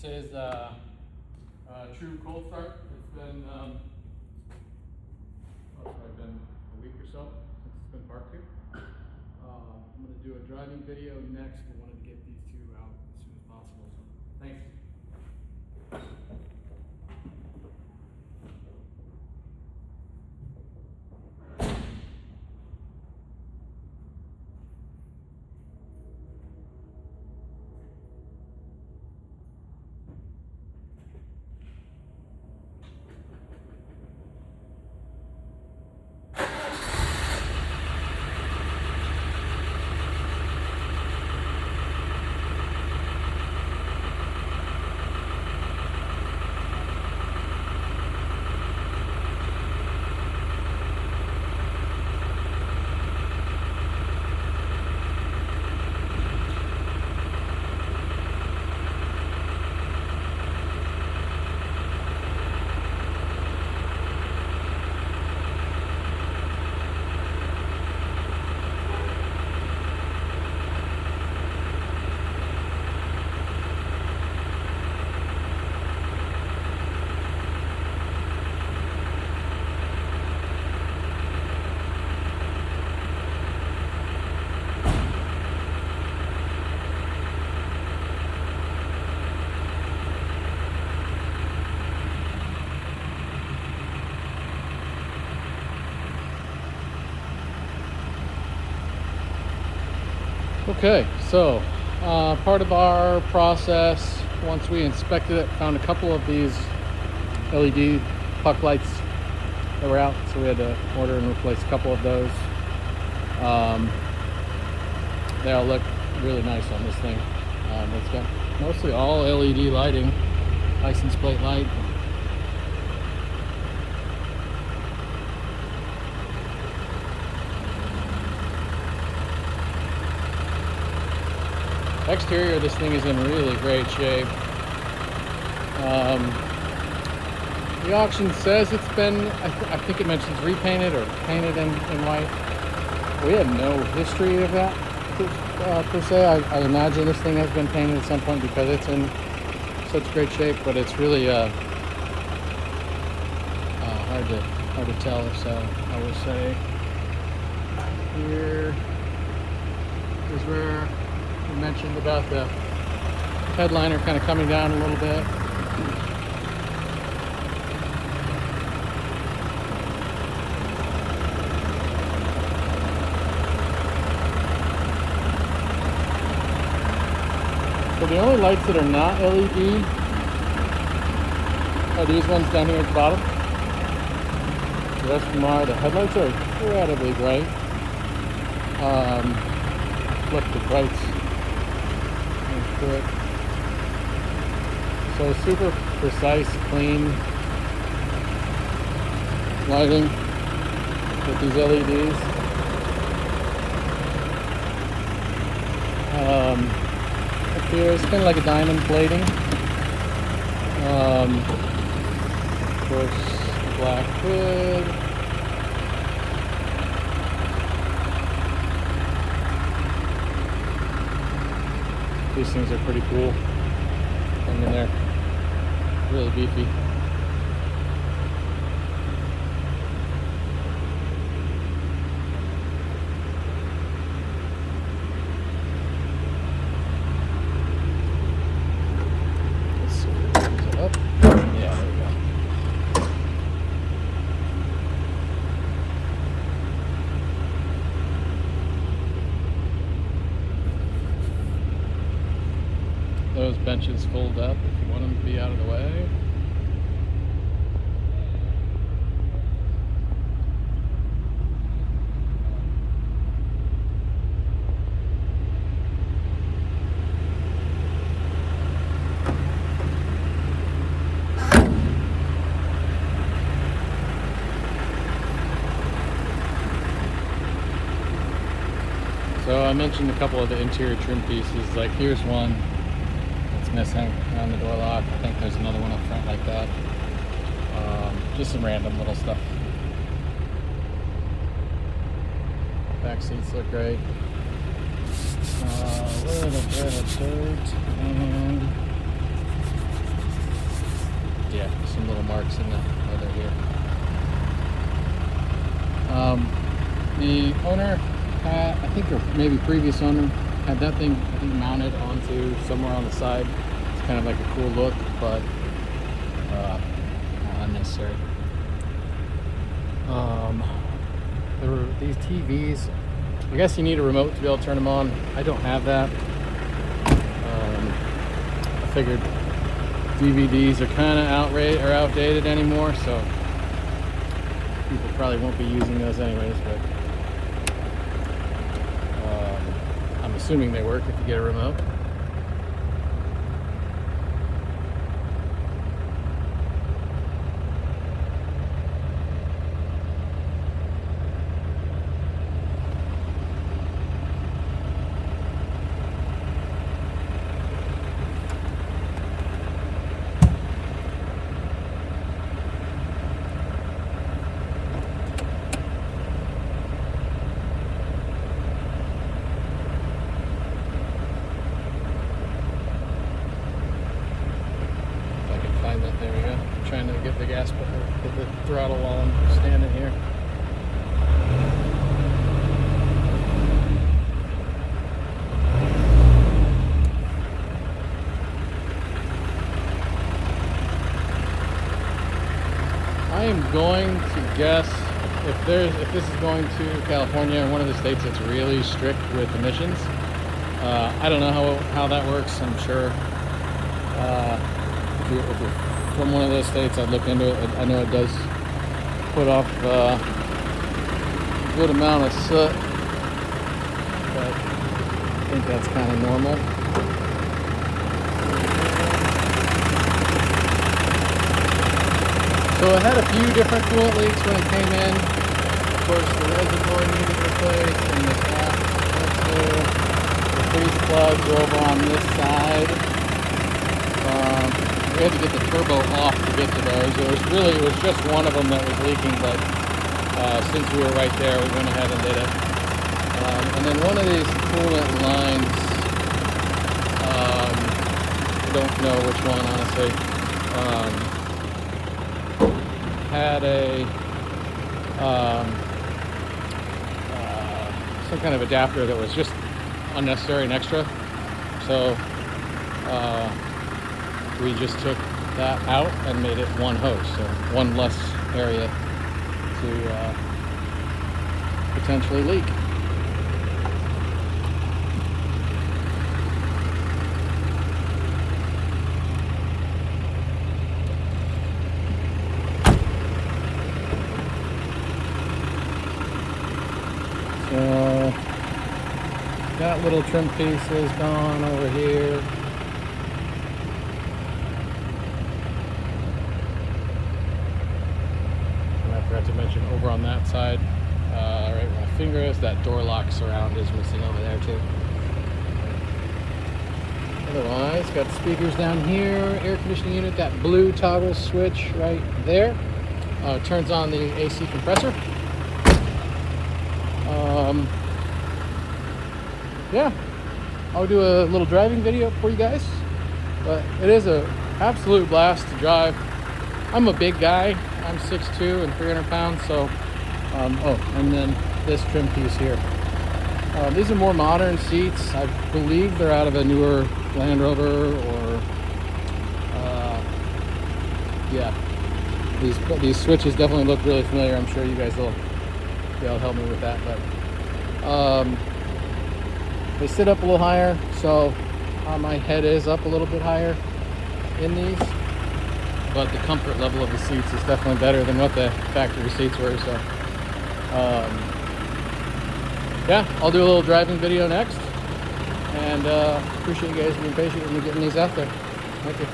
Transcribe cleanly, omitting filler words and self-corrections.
This is true cold start. It's been probably been a week or so since it's been parked here. I'm going to do a driving video next, but wanted to get these two out as soon as possible. So thanks. Okay, so part of our process, once we inspected it, found a couple of these LED puck lights that were out, so we had to order and replace a couple of those. They all look really nice on this thing. It's got mostly all LED lighting, license plate light. Exterior, this thing is in really great shape. The auction says it's been, I think it mentions repainted or painted in white. We have no history of that per se. I imagine this thing has been painted at some point because it's in such great shape, but it's really hard to tell. So I would say here is where we mentioned about the headliner kind of coming down a little bit. So the only lights that are not LED are these ones down here at the bottom. The rest of them are. The headlights are incredibly bright. Flip the brights. So super precise, clean lighting with these LEDs. Up here it's kind of like a diamond plating. Of course, black hood. These things are pretty cool. Hang in there. Really beefy. Let's see. Is it up? Yeah, there we go. Those benches fold up if you want them to be out of the way. So I mentioned a couple of the interior trim pieces, like here's one missing on the door lock. I think there's another one up front like that. Just some random little stuff. Back seats look great. A little bit of dirt and yeah, some little marks in the leather here. The owner had, I think, or maybe previous owner had that thing, I think, mounted onto somewhere on the side. It's kind of like a cool look, but unnecessary. There were these TVs. I guess you need a remote to be able to turn them on. I don't have that. I figured DVDs are kind of outdated anymore, so people probably won't be using those anyways, but I'm assuming they work if you get a remote. There we go. I'm trying to get the gas pedal, get the throttle while I'm standing here. I am going to guess if this is going to California, one of the states that's really strict with emissions. I don't know how that works. I'm sure if you're from one of those states, I'd look into it. I know it does put off a good amount of soot, but I think that's kind of normal. So it had a few different coolant leaks when it came in. Of course, the reservoir needed replaced, and the cap went through. The freeze plugs are over on this side. We had to get the turbo off to get to those. It was just one of them that was leaking, but since we were right there, we went ahead and did it. And then one of these coolant lines, I don't know which one, honestly, had a some kind of adapter that was just unnecessary and extra. So we just took that out and made it one hose, so one less area to potentially leak. So that little trim piece is gone over here. To mention over on that side, right where my finger is, that door lock surround is missing over there too. Otherwise, got the speakers down here, air conditioning unit, that blue toggle switch right there turns on the AC compressor. Yeah, I'll do a little driving video for you guys, but it is an absolute blast to drive. I'm a big guy. I'm 6'2" and 300 pounds, so, oh, and then this trim piece here. These are more modern seats. I believe they're out of a newer Land Rover, or, yeah. These switches definitely look really familiar. I'm sure you guys will be able to help me with that, but, they sit up a little higher, so my head is up a little bit higher in these. But the comfort level of the seats is definitely better than what the factory seats were. So, yeah, I'll do a little driving video next. And appreciate you guys being patient with me getting these out there. Thank you.